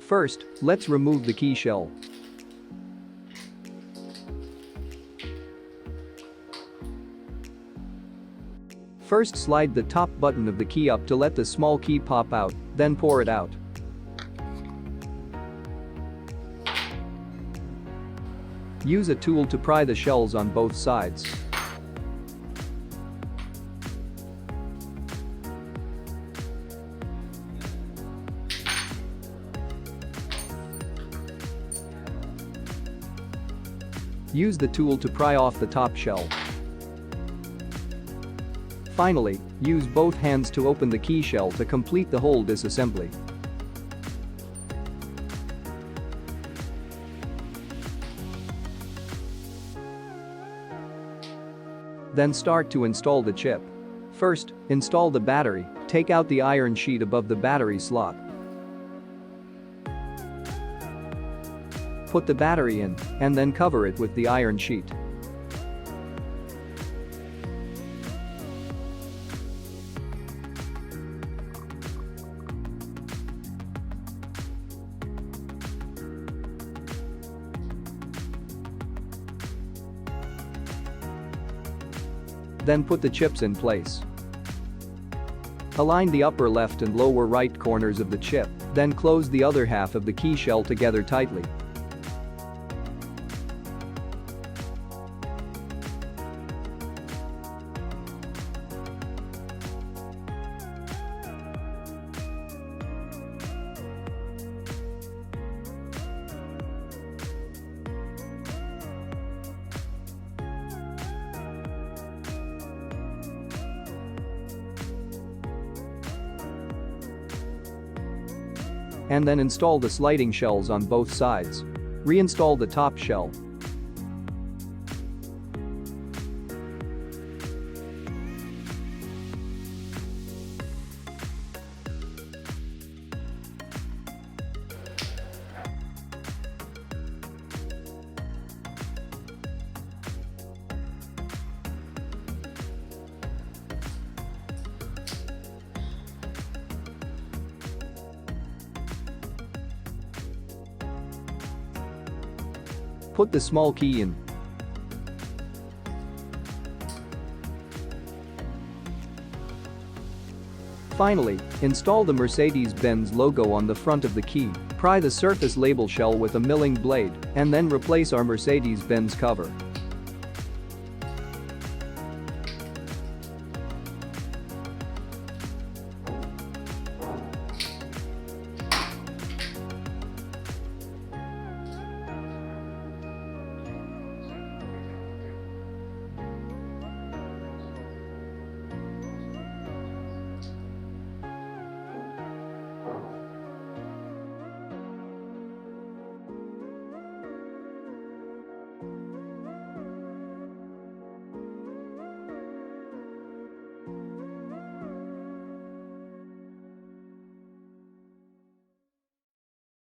First, let's remove the key shell. First, slide the top button of the key up to let the small key pop out, then pour it out. Use a tool to pry the shells on both sides. Use the tool to pry off the top shell. Finally, use both hands to open the key shell to complete the whole disassembly. Then start to install the chip. First, install the battery, take out the iron sheet above the battery slot. Put the battery in, and then cover it with the iron sheet. Then put the chips in place. Align the upper left and lower right corners of the chip, then close the other half of the key shell together tightly. And then install the sliding shells on both sides. Reinstall the top shell. Put the small key in. Finally, install the Mercedes-Benz logo on the front of the key, pry the surface label shell with a milling blade, and then replace our Mercedes-Benz cover.